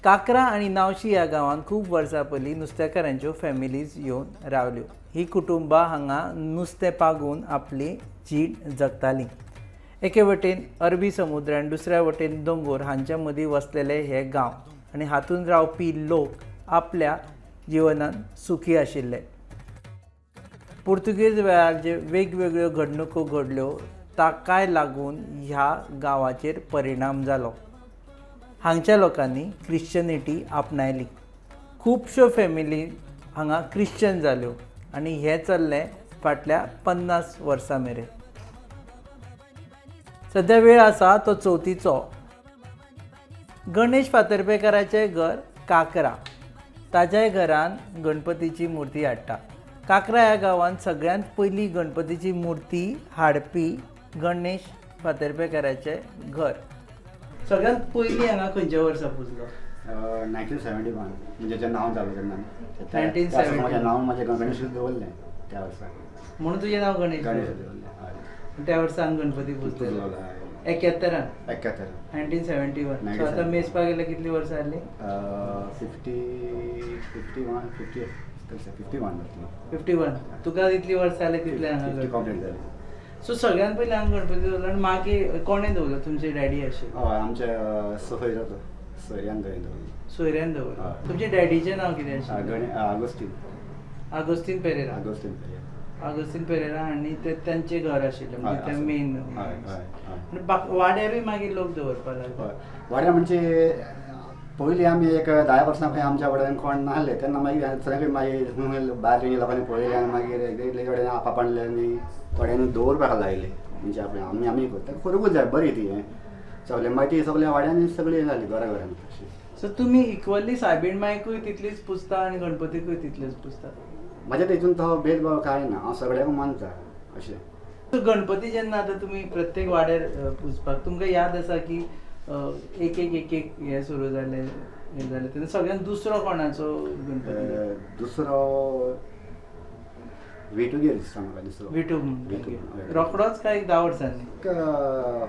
काकरा आणि नावशी ह्या गांवांत खूब वर्सां पयलीं नुस्तेकारांच्यो फॅमिलीज येवन रावल्यो. ही कुटुंबां हांगा नुस्तें पागून आपली जीण जगतालीं. एके वटेन अरबी समुद्र आनी दुसऱ्या वटेन दोंगर हांच्या मदीं वसलेले हे गांव आनी हातूंत रावपी लोक आपल्या जिवनांत सुखी आशिल्ले. पुर्तुगेज वेळार जे वेगवेगळ्यो घडणुको घडल्यो ताकाय लागून ह्या गांवाचेर परिणाम जालो. हांगच्या लोकांनी क्रिश्चनिटी आपणायली. खुबश्यो फॅमिली हांगा क्रिश्चन जाल्यो आनी हें चल्लें फाटल्या 50 वर्सां मेरेन. सद्या वेळ आसा तो चवथीचो. गणेश फातर्पेकाराचें घर काकरा. ताच्याय घरान गणपतीची मुर्ती हाडटा. काकरा ह्या गांवांत सगळ्यांत पयली गणपतीची मुर्ती हाडपी गणेश फातर्पेकाराचें घर. सगळ्यांत पयलीं हांगा खंयच्या वर्सा पुजलो? 1971 म्हणजे जेन्ना हांव जालो तेन्ना 1970. म्हजें नांव म्हजें गणेश दवरलें त्या वर्सा. म्हणून तुजें नांव गणेश दवरलें त्या वर्सा हांगा गणपती पुजलेलो. 71 1971. सो आतां मेजपाक गेल्यार कितलीं वर्सां जालीं? 51. तुका जितलीं वर्सां जालीं तितलें हांगा कंप्लीट जालें. सो सगळ्यांत पयलीं हांगा गणपती दवरलो आनी मागीर कोणें दवरलो? तुमचे डॅडी आशिल्ले? हय आमचे सोयऱ्यान दवरलो. सोयऱ्यान दवरलो. तुमच्या डॅडीचें नांव कितें आशिल्लें? आगोस्तीन पेरेरा. आगोस्तीन पेरेरा आनी तांचें घर आशिल्लें म्हणजे तें मेन. वाड्यार बी मागीर लोक दवरपाक लागले. वाड्यार म्हणजे पयलीं आमी एक 10 वर्सां खंय आमच्या वाड्यान कोण नासले तेन्ना मागीर सगळे मागीर भायर लोकांनी पळयलें आनी मागीर एकले कडेन आपापणल्यांनी वाड्यांनी दवरपाक लायले. म्हणजे आमी करता करूंकूच जाय बरी ती हें सगळें मागीर ती सगळ्या वाड्यांनी सगळी जाली घराघरांनी. सो तुमी इक्वली सायबीण मायकूय तितलीच पुजता आनी गणपतीकूय तितलेच पुजता? म्हाज्या तेतून तो भेदभाव कांय ना. हांव सगळ्यांक मानता अशें. सो गणपती जेन्ना आतां तुमी प्रत्येक वाड्यार पुजपाक तुमकां याद आसा की एक हें सुरू जालें तेन्ना सगळ्यान दुसरो कोणाचो गणपती? दुसरो विटुगेर दिसता म्हाका. दुसरो विटू रोखडोच काय 10 वर्सांनी?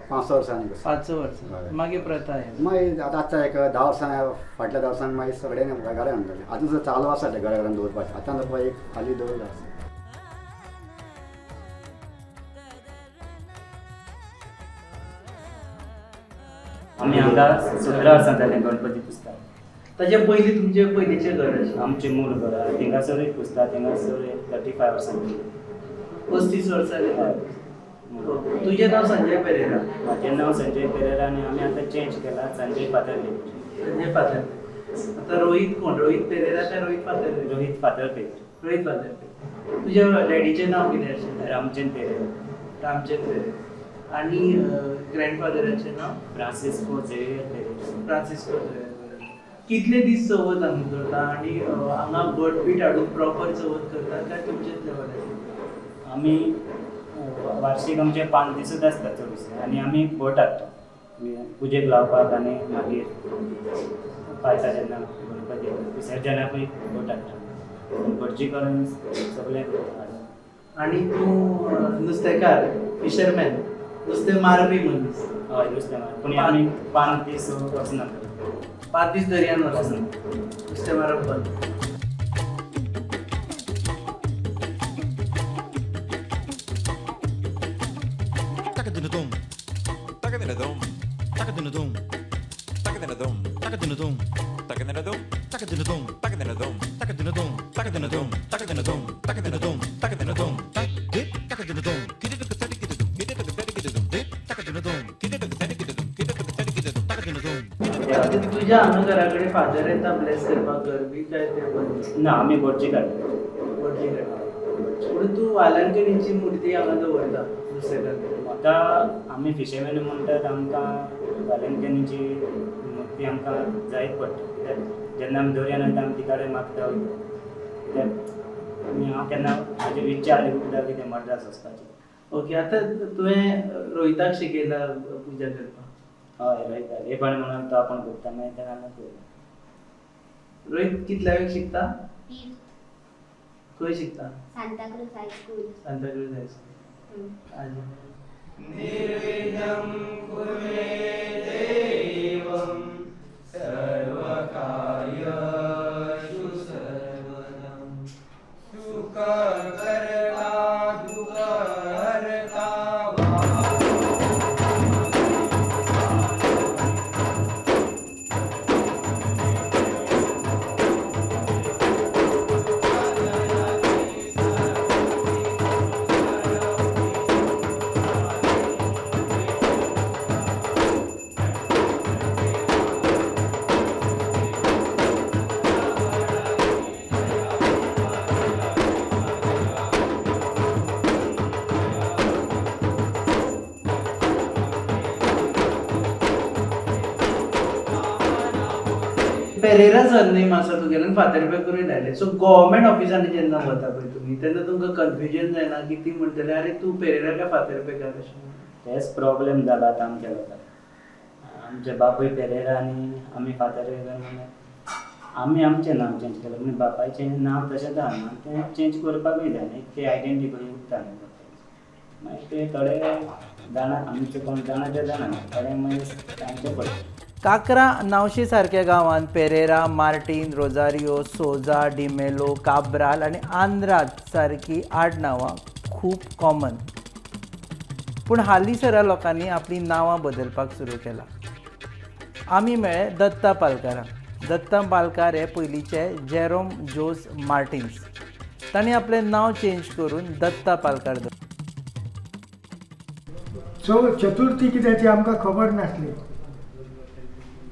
5 वर्सांनी. 5 वर्सां मागीर प्रथा आहे. मागीर आतां एक 10 वर्सां फाटल्या 10 वर्सांनी मागीर सगळे घरा घालताले. आतां सुद्दां चालू आसा ते घरा घरान दवरपाचें. आतां एक खाली दवरला आसा. आमी हांगा 17 वर्सां जालें गणपती पुजता. ताचे पयलीं तुमचें पयलींचें घर आशिल्लें? आमचें मूळ घर आहा थिंगासरूय पुजता. थिंगासर 35 वर्सां. 35 वर्सां जालीं. तुजें नांव संजय पेरेरा? म्हाजें नांव संजय पेरेरा आनी आमी आतां चेंज केला संजय फातर्पे. संजय फातर्पे. आतां रोहित कोण? रोहित पेरेरा काय रोहित फातर्पे? रोहित फातर्पे. रोहित फातर्पे. तुज्या डॅडीचें नांव कितें आशिल्लें? रामचंद पेरेरा. रामचंद पेरेरा. आनी ग्रँडफादराचें नांव? Francisco Xavier Pereira. Francisco Xavier. कितले दीस चवथ हांगा करता आनी हांगा भटबीट हाडून प्रॉपर चवथ करतात काय तुमचेच लेवलाचेर? आमी वार्षिक आमचे 5 दिसूच आसता चडशे आनी आमी भट हाडटा पुजेक लावपाक आनी मागीर पायता जेन्ना गणपती विसर्जनाकूय भट हाडटा. भटजी करून सगळें हाडटा. आनी तूं नुस्तेकार, फिशरमॅन, नुस्तें मारपी मनीस? हय नुस्तें मार. पूण आमी 5 दीस वचना. 5 दीस दर्यान वचना नुस्तें मारप बंद. तुझ्या हांगा घरा कडेन फादर येता ब्लेस करपाक घर बी काय ते? ना आमी भटजी काडटा. भटजी काडटा. पूण तूं वालांकणीची मुर्ती हांगा दवरता नुस्तेकार? आतां आमी फिशरमॅन म्हणटात आमकां वालेंकनीची मुर्ती आमकां जायच पडटा. कित्याक जेन्ना आमी दर्यान वयता आमी ती कडेन मागता वयता. कित्याक आनी हांव केन्ना म्हाजी इच्छा जाली कित्याक कितें मड्रास वचपाची. ओके. आतां तुवें रोहिताक शिकयला पुजा करपाक? हय रोहित हेपण म्हणून तो आपण करता मागीर तेका करता. रोहित कितल्या वेळ शिकता? खंय शिकता? सांताक्रूज हायस्कूल. सांताक्रूज हायस्कूल. हम्म. निर्विघ्नं कुरु मे पेरेरा सरनेम आसा तुगेल्यान फातर्पे करून लायले. सो गव्हर्मेंट ऑफिसांनी जेन्ना वता पळय तुमी तेन्ना तुमकां कन्फ्युजन जायना की ती म्हणटले अरे तूं पेरेरा काय फातर्पेकार अशें. तेच प्रॉब्लेम जाला आतां आमच्या लोकांक. आमचे बापूय पेरेरा आनी आमी फातर्पेकार म्हणून आमी आमचें नांव चेंज केलें म्हणजे बापायचें नांव तशेंच आहा न्हू तें चेंज करपाकूय जाय न्ही. ते आयडेंटिटी करून उरता न्ही बापायची. मागीर ते थोडे जाणा आमचे कोण जाणा ते जाणा थोडे मागीर सांगचें पडटा. काक्रा नावशी सारक्या गांवांत पेरेरा, मार्टीन, रोजारियो, सोजा, डिमेलो, काब्राल आनी आंद्राज सारकी आडनांवां खूब कॉमन. पूण हालींसरा लोकांनी आपलीं नांवां बदलपाक सुरू केलां. आमी मेळ्ळे दत्ता पालकारांक. दत्ता पालकार हे पयलींचे जेरोम जोस मार्टिन्स. तांणी आपलें नांव चेंज करून दत्ता पालकार दवरलें. चतुर्थी कितें ती आमकां खबर नासली.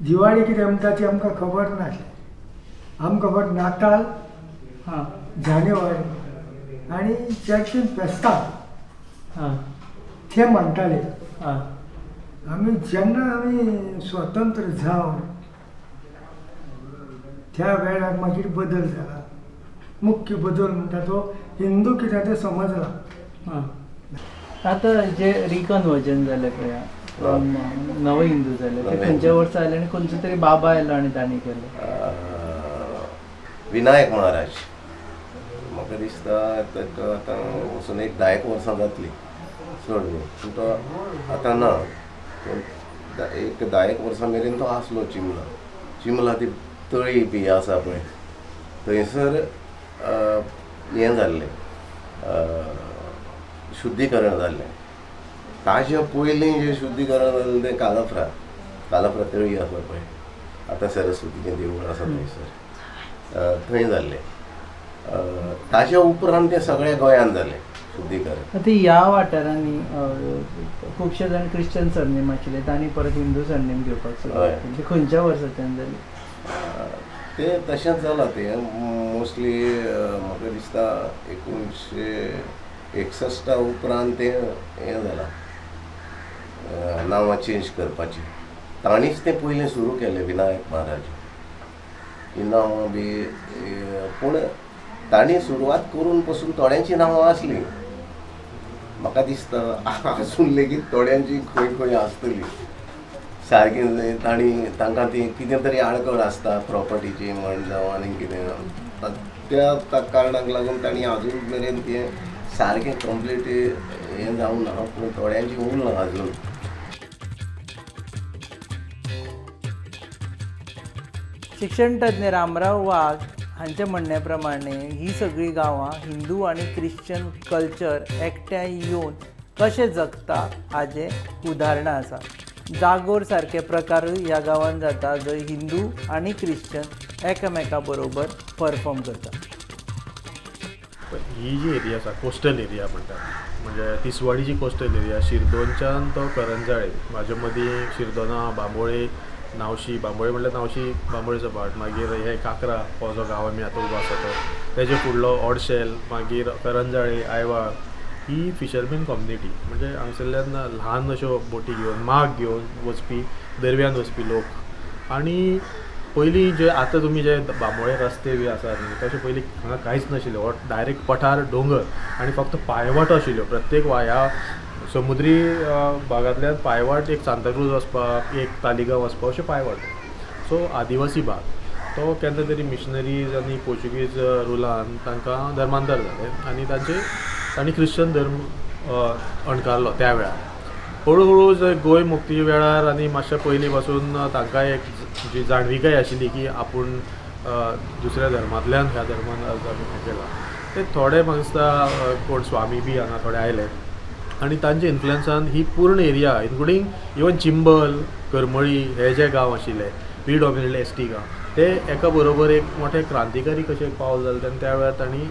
दिवाळी कितें म्हणटा ती आमकां खबर नासली. आमकां खबर नाताल, जानेवारी आनी चर्चीन फेस्तां ते म्हणटाले. जेन्ना आमी स्वतंत्र जावन त्या वेळार मागीर बदल जाला. मुख्य बदल म्हणटा तो हिंदू कितें तें समजला. आतां जे रिकन्वर्जन जालें पळय नवे हिंदू जाले ते खंयच्या वर्सा आयले आनी खंयचो तरी बाबा आयलो आनी तांणी केलें. विनायक महाराज म्हाका दिसता ताका आतां वचून एक 10 वर्सां जातलीं चड न्ही. पूण तो आतां ना. एक 10 वर्सां मेरेन तो आसलो चिमला ती तळी बी आसा पळय थंयसर हें जाल्लें शुद्धीकरण जाल्लें. ताजे पयलीं जें शुद्धीकरण जाल्लें तें कालाफ्रा तळी आसा पळय आतां सरस्वतीचें देवूळ आसा थंयसर थंय जाल्लें. ताज्या उपरांत तें सगळ्या गोंयांत जालें शुद्धीकरण. आतां ह्या वाठारांनी खुबशे जाण क्रिश्चन सरनेम आशिल्ले तांणी परत हिंदू सरनेम घेवपाक सुरवात केली. ते खंयच्या वर्साच्यान जालें? तें तशेंच जालां. तें मोस्टली म्हाका दिसता 1961 उपरांत तें हें जालां नांवां चेंज करपाची. तांणीच तें पयलें सुरू केलें विनायक महाराज ही नांवां बी. पूण तांणी सुरवात करून पासून थोड्यांची नांवां आसलीं. म्हाका दिसता आजून लेगीत थोड्यांची खंय खंय आसतलीं सारकी. तांकां ती कितें तरी आडखळ आसता प्रॉपर्टीची म्हण जावं आनी कितें. त्या कारणाक लागून तांणी आजून मेरेन तें सारकें कंप्लीट हें जावंक ना. पूण थोड्यांची उरलां आजून. शिक्षण तज्ञ रामराव वाघ हांचे म्हणणे प्रमाणे ही सगळीं गांवां हिंदू आनी क्रिश्चन कल्चर एकठांय येवन कशें जगता हाचें उदाहरणां आसा. जागोर सारके प्रकारूय ह्या गांवांत जाता जंय हिंदू आनी क्रिश्चन एकामेका बरोबर परफॉर्म करता. ही जी एरिया आसा कोस्टल एरिया म्हणटात म्हणजे तिसवाडीची कोस्टल एरिया शिरदोनच्यान तो करंजाळे म्हाजे मदीं शिरदोना बांबोळे नावशी. बांबोळे म्हणल्यार नावशी बांबोळेचो पार्ट. मागीर हे काक्रा हो जो गांव आमी आतां उबो आसा तो तेजे फुडलो ओडशेल मागीर करंजाळे आयवाळ ही फिशरमॅन कम्युनिटी. म्हणजे हांगसरल्यान ल्हान अश्यो बोटी घेवन माग घेवन वचपी दर्यान वचपी लोक. आनी पयलीं जे आतां तुमी जे बांबोळे रस्ते बी आसात न्ही तशें पयलीं हांगा कांयच नाशिल्लें. हो डायरेक्ट पठार दोंगर आनी फक्त पांयवाटो आशिल्ल्यो प्रत्येक ह्या समुद्री भागांतल्यान पांयवाट एक सांताक्रूज वचपाक एक तालिगांव वचपाक अशें पांयवाट. सो आदिवासी भाग तो केन्ना तरी मिशनरीज आनी पोर्चुगीज रुलान तांकां धर्मांतर जालें आनी तांणी क्रिश्चन धर्म अणकारलो त्या वेळार. हळू जे गोंय मुक्ती वेळार आनी मातशे पयलीं पासून तांकां एक जी जाणविकाय आशिल्ली की आपूण दुसऱ्या धर्मांतल्यान ह्या धर्मान आमी हें केलां ते थोडे म्हाका दिसता कोण स्वामी बी हांगा थोडे आयले आनी तांच्या इन्फ्लुएन्सान ही पूर्ण area including even Chimbel Karmali हे जे गांव आशिल्ले प्रिडॉमिनेटली एसटी गांव ते एका बरोबर एक मोठे क्रांतिकारी कशे एक पावल जालें तेन्ना त्या वेळार तांणी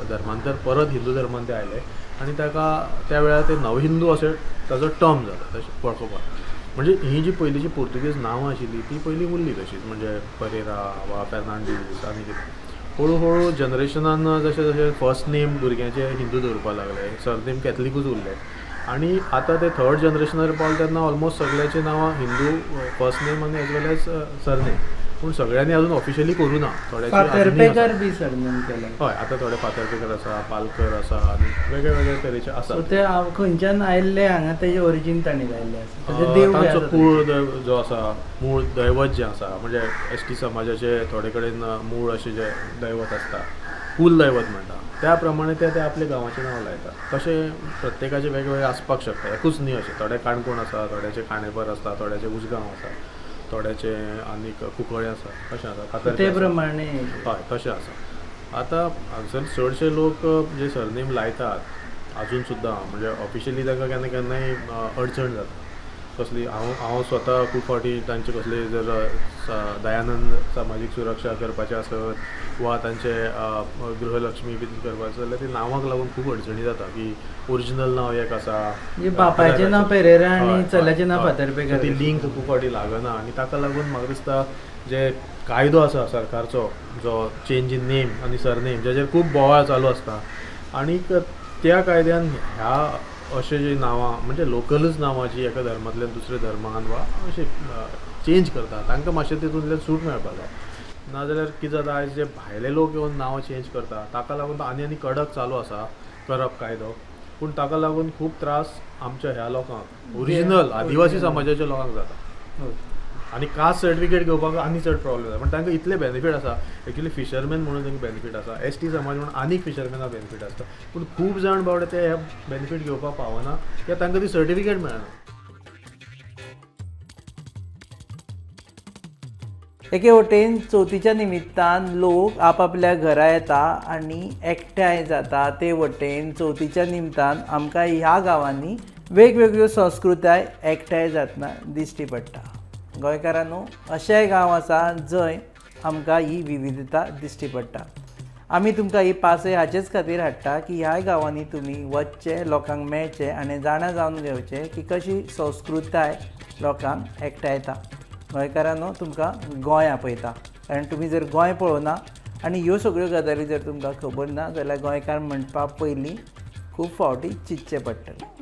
धर्मांतर परत हिंदू धर्मान ते आयले आनी ताका त्या वेळार ते नवहिंदू अशें ताजो टर्म जालो तशें वळखुपाक म्हणजे ही जी पयलींची पोर्तुगीज नांवां आशिल्लीं ती पयलीं उरलीं तशीच म्हणजे परेरा वा फेर्नांडीस आनी कितें हळू जनरेशनान जशें जशें फर्स्ट नेम भुरग्यांचे हिंदू दवरपाक लागले सरनेम कॅथलिकूच उरले आनी आतां ते थर्ड जनरेशनार पावले तेन्ना ऑलमोस्ट सगळ्यांची नांवां हिंदू फर्स्ट नेम आनी एज वेल एज सरनेम पूण सगळ्यांनी अजून ऑफिशियली करूना फातर्पेकर बी सरनेम केलें हय आतां थोडे फातर्पेकर आसा पालकर आसा आनी वेगळे वेगळे तरेचे आसा सो ते खंयच्यान आयिल्ले हांगा तेजे ओरिजीन तांणी लायल्ले आसा तेजे देव बी तांचो आसा कूळ जो आसा मूळ दैवत जें आसा म्हणजे एस टी समाजाचे थोडे कडेन मूळ अशें जे दैवत आसता कुल दैवत म्हणटा त्या प्रमाणे ते आपल्या गांवाचें नांव लायतात तशें प्रत्येकाचे वेगवेगळे आसपाक शकता एकूच न्ही अशें थोडे काणकोण आसा थोड्याचे खांडेपर आसता थोड्याचे उसगांव आसा थोड्याचे आनीक कुंकळे आसा तशें आसा ते प्रमाणे हय तशें आसा आतां हांगसर चडशे लोक जे सरनेम लायतात अजून सुद्दां म्हणजे ऑफिशियली तांकां केन्ना केन्नाय अडचण जाता कसली हांव स्वता खूब फावटी तांचे कसले जर दयानंद सामाजीक सुरक्षा करपाचें आसत वा तांचे गृहलक्ष्मी बी करपाचें जाल्यार ती नांवाक लागून खूब अडचणी जाता की ओरिजिनल नांव एक आसा बापायचें नांव पेरेरा आनी चल्याचें नांव फातर्पेकर ती लिंक खूब फावटी लागना आनी ताका लागून म्हाका दिसता जे कायदो आसा सरकारचो जो चेंज इन नेम आनी सरनेम जेचेर खूब बोवाळ चालू आसता आनीक त्या कायद्यान ह्या अशें जी नांवां म्हणजे लोकलूच नांवां जी एका धर्मांतल्यान दुसऱ्या धर्मान वा अशें चेंज करता तांकां मातशें तितूंतल्यान सूट मेळपाक जाय नाजाल्यार कितें जाता आयज जे भायले लोक येवन नांवां चेंज करता ताका लागून आनी आनी कडक चालू आसा करप कायदो पूण ताका लागून खूब त्रास आमच्या ह्या लोकांक ओरिजिनल आदिवासी समाजाच्या लोकांक जाता आनी कास्ट सर्टिफिकेट घेवपाक आनी चड प्रॉब्लेम जाता पण तांकां इतले बेनिफीट आसा एक्चुअली फिशरमॅन म्हणून तांकां बेनिफीट आसा एस टी समाज म्हणून आनीक फिशरमॅनाक बेनिफीट आसता पूण खूब जाण बावडे ते हे बेनिफीट घेवपाक पावना कित्याक तांकां ती सर्टिफिकेट मेळना एके वटेन चवथीच्या निमित्तान लोक आपापल्या घरा येता आनी एकठांय जाता ते वटेन चवथीच्या निमतान आमकां ह्या गांवांनी वेगवेगळ्यो संस्कृताय एकठांय जातना दिश्टी पडटा गोंयकारांनो अशेंय गांव आसा जंय आमकां ही विविधता दिश्टी पडटा आमी तुमकां ही पासय हाचेच खातीर हाडटा की ह्या गांवांनी तुमी वचचे लोकांक मेळचे आनी जाणा जावन घेवचे की कशी संस्कृताय लोकांक एकठांयता गोंयकारांनो तुमकां गोंय आपयता कारण तुमी जर गोंय पळोवना आनी ह्यो सगळ्यो गजाली जर तुमकां खबर ना जाल्यार गोंयकार म्हणपा पयलीं खूब फावटी चिंतचें पडटलें